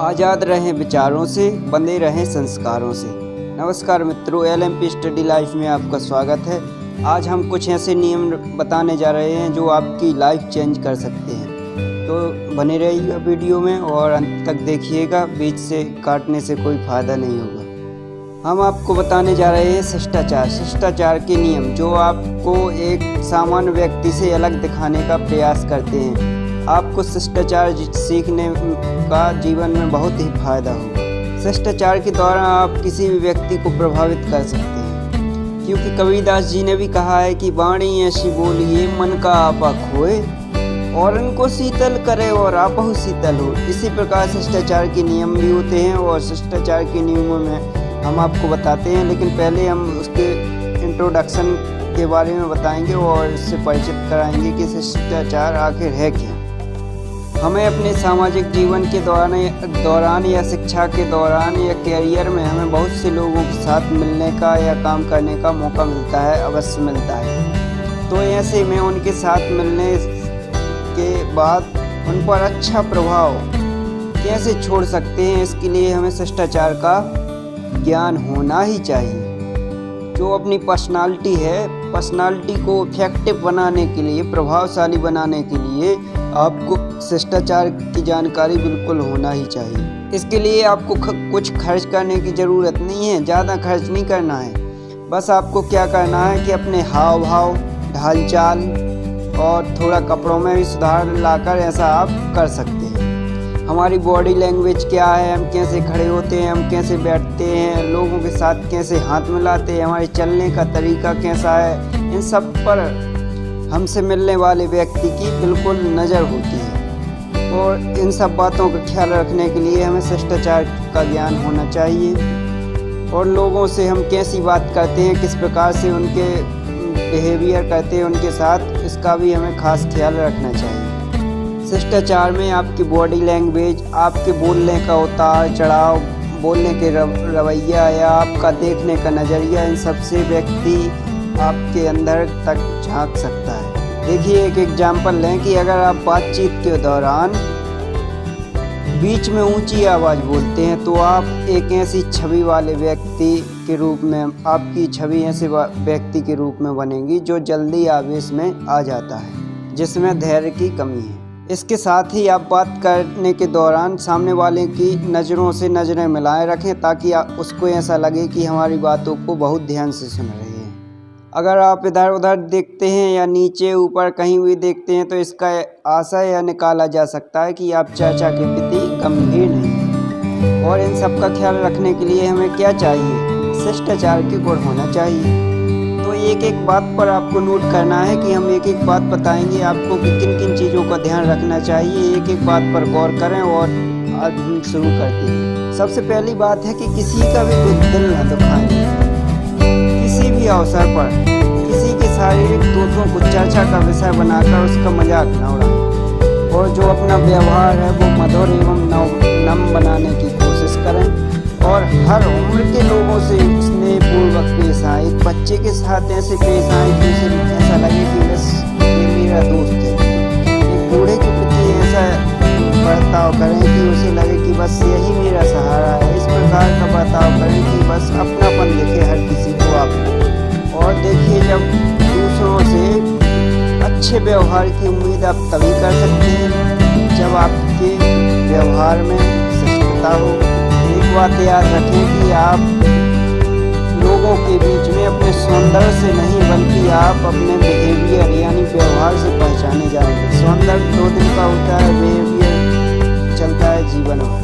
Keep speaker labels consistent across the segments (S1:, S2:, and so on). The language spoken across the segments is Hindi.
S1: आज़ाद रहें विचारों से, बंधे रहें संस्कारों से। नमस्कार मित्रों, LMP स्टडी लाइफ में आपका स्वागत है। आज हम कुछ ऐसे नियम बताने जा रहे हैं जो आपकी लाइफ चेंज कर सकते हैं। तो बने रहिएगा वीडियो में और अंत तक देखिएगा, बीच से काटने से कोई फ़ायदा नहीं होगा। हम आपको बताने जा रहे हैं शिष्टाचार के नियम जो आपको एक सामान्य व्यक्ति से अलग दिखाने का प्रयास करते हैं। आपको शिष्टाचार सीखने का जीवन में बहुत ही फायदा होगा। शिष्टाचार के द्वारा आप किसी भी व्यक्ति को प्रभावित कर सकते हैं, क्योंकि कबीरदास जी ने भी कहा है कि वाणी ऐसी बोलिए मन का आपा खोए, और इनको शीतल करे और आपहु शीतल हो। इसी प्रकार शिष्टाचार के नियम भी होते हैं और शिष्टाचार के नियमों में हम आपको बताते हैं, लेकिन पहले हम उसके इंट्रोडक्शन के बारे में बताएंगे और इससे परिचित कराएंगे कि शिष्टाचार आखिर है क्या। हमें अपने सामाजिक जीवन के दौरान या शिक्षा के दौरान या कैरियर में हमें बहुत से लोगों के साथ मिलने का या काम करने का मौका मिलता है, अवश्य मिलता है। तो ऐसे में उनके साथ मिलने के बाद उन पर अच्छा प्रभाव कैसे छोड़ सकते हैं, इसके लिए हमें शिष्टाचार का ज्ञान होना ही चाहिए। जो अपनी पर्सनालिटी को इफेक्टिव बनाने के लिए, प्रभावशाली बनाने के लिए आपको शिष्टाचार की जानकारी बिल्कुल होना ही चाहिए। इसके लिए आपको कुछ खर्च करने की ज़रूरत नहीं है, ज़्यादा खर्च नहीं करना है। बस आपको क्या करना है कि अपने हाव भाव, ढाल चाल और थोड़ा कपड़ों में भी सुधार लाकर ऐसा आप कर सकते हैं। हमारी बॉडी लैंग्वेज क्या है, हम कैसे खड़े होते हैं, हम कैसे बैठते हैं, लोगों के साथ कैसे हाथ मिलाते हैं, हमारे चलने का तरीका कैसा है, इन सब पर हमसे मिलने वाले व्यक्ति की बिल्कुल नज़र होती है। और इन सब बातों का ख्याल रखने के लिए हमें शिष्टाचार का ज्ञान होना चाहिए। और लोगों से हम कैसी बात करते हैं, किस प्रकार से उनके बिहेवियर करते हैं उनके साथ, इसका भी हमें खास ख्याल रखना चाहिए। शिष्टाचार में आपकी बॉडी लैंग्वेज, आपके बोलने का उतार चढ़ाव, बोलने के रवैया या आपका देखने का नज़रिया, इन सबसे व्यक्ति आपके अंदर तक झांक सकता है। देखिए, एक एग्जाम्पल लें कि अगर आप बातचीत के दौरान बीच में ऊंची आवाज़ बोलते हैं तो आप एक ऐसी छवि वाले व्यक्ति के रूप में, आपकी छवि ऐसे व्यक्ति के रूप में बनेगी जो जल्दी आवेश में आ जाता है, जिसमें धैर्य की कमी है। इसके साथ ही आप बात करने के दौरान सामने वाले की नज़रों से नज़रें मिलाए रखें, ताकि उसको ऐसा लगे कि हमारी बातों को बहुत ध्यान से सुन रहे हैं। अगर आप इधर उधर देखते हैं या नीचे ऊपर कहीं भी देखते हैं तो इसका आशय यह निकाला जा सकता है कि आप चर्चा के प्रति गंभीर नहीं हैं। और इन सब का ख्याल रखने के लिए हमें क्या चाहिए? शिष्टाचार के गुण होना चाहिए। तो एक एक बात पर आपको नोट करना है कि हम एक एक बात बताएंगे आपको कि किन किन चीज़ों का ध्यान रखना चाहिए। एक एक बात पर गौर करें और आज हम शुरू करते हैं। सबसे पहली बात है कि किसी का भी दिल न दुखाएं। किसी भी अवसर पर किसी के शारीरिक दोषों को चर्चा का विषय बनाकर उसका मजाक न उड़ाएं। और जो अपना व्यवहार है वो मधुर एवं नम बनाने की कोशिश करें। और हर उम्र के लोगों से स्नेहपूर्वक पेश आए। एक बच्चे के साथ ऐसे पेश आए कि उसे ऐसा लगे कि बस ये मेरा दोस्त है। एक बूढ़े के प्रति ऐसा बर्ताव करें कि उसे लगे कि बस यही मेरा सहारा है। इस प्रकार का बर्ताव करें कि बस अपनापन दिखे हर किसी को आप। और देखिए, जब दूसरों से अच्छे व्यवहार की उम्मीद आप तभी कर सकते हैं जब आपके व्यवहार में शिष्टता हो। एक बात याद रखें कि आप लोगों के बीच में अपने सौंदर्य से नहीं बल्कि आप अपने बिहेवियर यानी व्यवहार से पहचाने जाएंगे। सौंदर्य 2 दिन का होता है, बिहेवियर चलता है जीवन भर।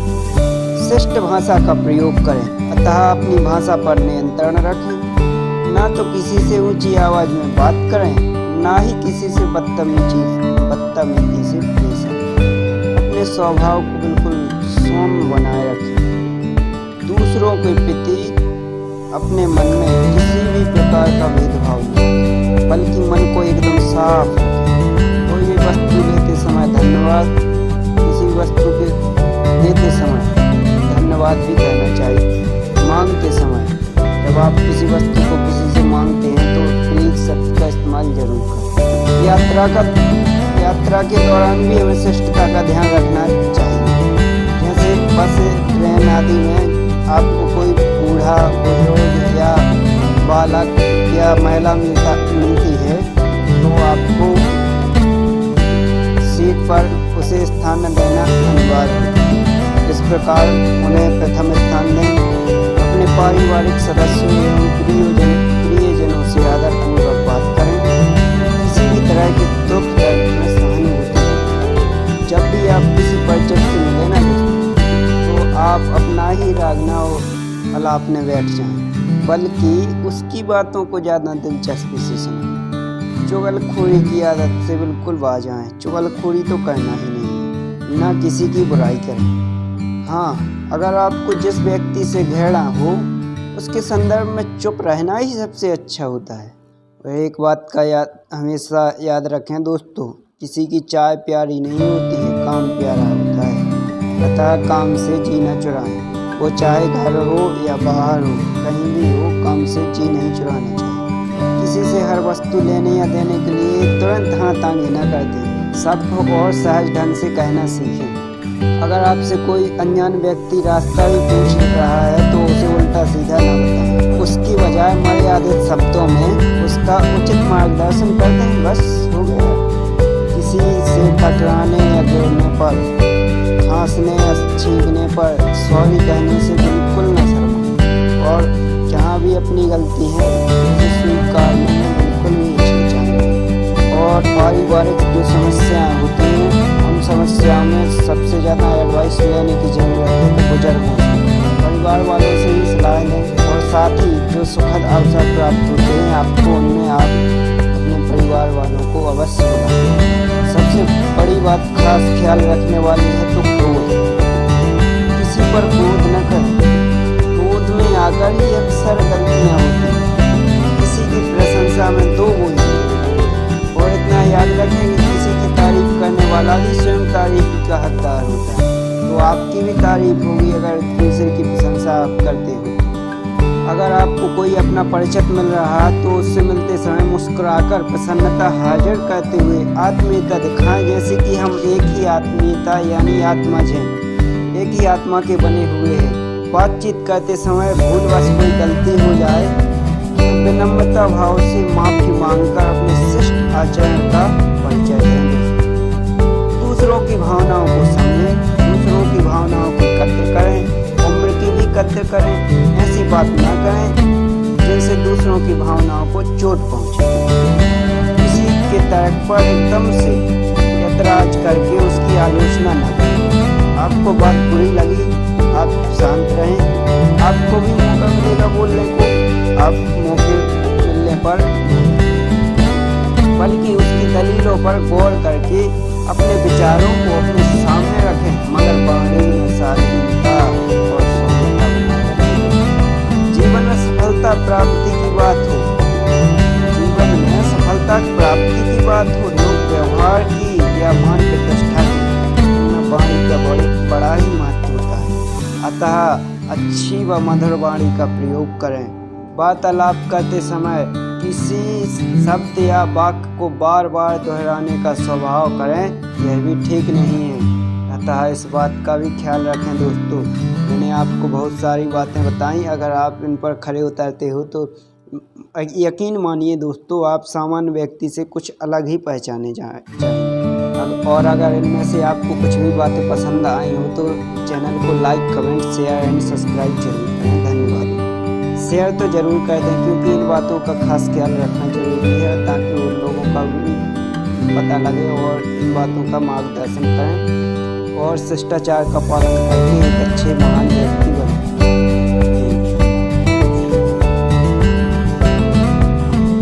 S1: शिष्ट भाषा का प्रयोग करें, अतः अपनी भाषा पर नियंत्रण रखें। ना तो किसी से ऊंची आवाज़ में बात करें, ना ही किसी से बदतमीजी से पेश आएं। अपने स्वभाव को बिल्कुल सौम्य बनाए रखें। दूसरों के प्रति अपने मन में किसी भी प्रकार का भेदभाव नहीं, बल्कि मन को एकदम साफ रखें। कोई भी वस्तु लेते समय धन्यवाद, किसी वस्तु के देते समय धन्यवाद भी कहना चाहिए। मांगते समय जब आप किसी वस्तु को किसी से मांगते हैं तो प्लीज शब्द का इस्तेमाल जरूर करें। यात्रा के दौरान भी हमें शिष्टता का ध्यान रखना चाहिए। जैसे बस ट्रेन आदि में आपको कोई बूढ़ा बुजुर्ग या बालक या महिला मिलती है तो आपको सीट पर उसे स्थान देना अनिवार्य है। इस प्रकार उन्हें प्रथम स्थान दें। अपने पारिवारिक सदस्यों एवं प्रियजनों से आदरपूर्वक बात करें। किसी भी तरह के दुख दर्द में सहानुभूति करें। जब भी आप किसी परिचित से मिले ना तो आप अपना ही रागना अलापने बैठ जाएं, बल्कि उसकी बातों को ज़्यादा दिलचस्पी से सुनें। चुगलखोरी की आदत से बिल्कुल बाज आएं। चुगलखोरी तो करना ही नहीं, ना किसी की बुराई करें। हाँ, अगर आपको जिस व्यक्ति से घृणा हो उसके संदर्भ में चुप रहना ही सबसे अच्छा होता है। और एक बात का हमेशा याद रखें दोस्तों, किसी की चाय प्यारी नहीं होती है, काम प्यारा होता है। अतः काम से जी न चुराएं। वो चाहे घर हो या बाहर हो, कहीं भी हो, काम से जी नहीं चुराना चाहिए। किसी से हर वस्तु लेने या देने के लिए तुरंत हाथ आगे न कर दें। सभ्य और सहज ढंग से कहना सीखें। अगर आपसे कोई अनजान व्यक्ति रास्ता भी पूछ रहा है तो उसे उल्टा सीधा न बताएं। उसकी बजाय मर्यादित शब्दों में उसका उचित मार्गदर्शन कर दें, बस हो गया। किसी से टकराने या गिरने पर, खांसने या छींकने पर सॉरी कहने से बिल्कुल न शर्माएं। और जहाँ भी अपनी गलती है उसे स्वीकारने में बिल्कुल भी हिचकिचाएं। और पारिवारिक जो समस्याएं होती हैं उन समस्याओं में सबसे ज़्यादा एडवाइस लेने की ज़रूरत है तो बुजुर्गों से, परिवार वालों से ही सलाह लें। और साथ ही जो सुखद अवसर प्राप्त होते हैं आपको, उनमें आप अपने परिवार वालों को अवश्य बुलाएं। सबसे बड़ी बात खास ख्याल रखने वाली है तो क्रोध। किसी पर क्रोध न करें। क्रोध में आकर ही अक्सर गलतियां होती हैं। किसी की प्रशंसा में दो बोलिए। और इतना याद रखें कि किसी की तारीफ करने वाला भी स्वयं तारीफ का हकदार होता है। तो आपकी भी तारीफ होगी अगर दूसरे की प्रशंसा आप करते हो। अगर आपको कोई अपना परिचित मिल रहा है तो उससे मिलते समय मुस्कुराकर प्रसन्नता हाजिर करते हुए आत्मीयता दिखाएं, जैसे कि हम एक ही आत्मीयता यानी आत्मज हैं, एक ही आत्मा के बने हुए हैं। बातचीत करते समय भूलवश कोई गलती हो जाए तो विनम्रता भाव से माफी मांगकर अपने शिष्ट आचरण का परिचय दें। दूसरों की भावनाओं को समझें, दूसरों की भावनाओं की कद्र करें, उम्र की भी कद्र करें। ऐसी बात न करें जिनसे दूसरों की भावनाओं को चोट पहुंचे। किसी के तर्क पर एकदम से ऐतराज करके उसकी आलोचना न करें। आपको बात बुरी लगी, आप शांत रहें। आपको भी मौका मिलेगा बोलने को, आप मौके मिलने पर, बल्कि उसकी दलीलों पर गौर करके अपने विचारों को अपने सामने रखें, मगर बाणी में शालीनता और सौम्यता बनाए रखें। जीवन में सफलता प्राप्ति की बात हो, जीवन में सफलता प्राप्ति की बात हो, लोक व्यवहार की या मान प्रतिष्ठा की, उनमें वाणी का बड़ा ही महत्व होता है। अतः अच्छी व मधुर वाणी का प्रयोग करें। वार्तालाप करते समय किसी शब्द या वाक्य को बार बार दोहराने का स्वभाव करें, यह भी ठीक नहीं है। अतः इस बात का भी ख्याल रखें दोस्तों। मैंने आपको बहुत सारी बातें बताई, अगर आप इन पर खरे उतरते हो तो यकीन मानिए दोस्तों, आप सामान्य व्यक्ति से कुछ अलग ही पहचाने जाएंगे। और अगर इनमें से आपको कुछ भी बातें पसंद आई हो तो चैनल को like, comment, share and subscribe जरूर करें। धन्यवाद। शेयर तो ज़रूर कर दें क्योंकि इन बातों का खास ख्याल रखना जरूरी है, ताकि उन लोगों का भी पता लगे और इन बातों का मार्गदर्शन करें और शिष्टाचार का पालन करके एक अच्छे महान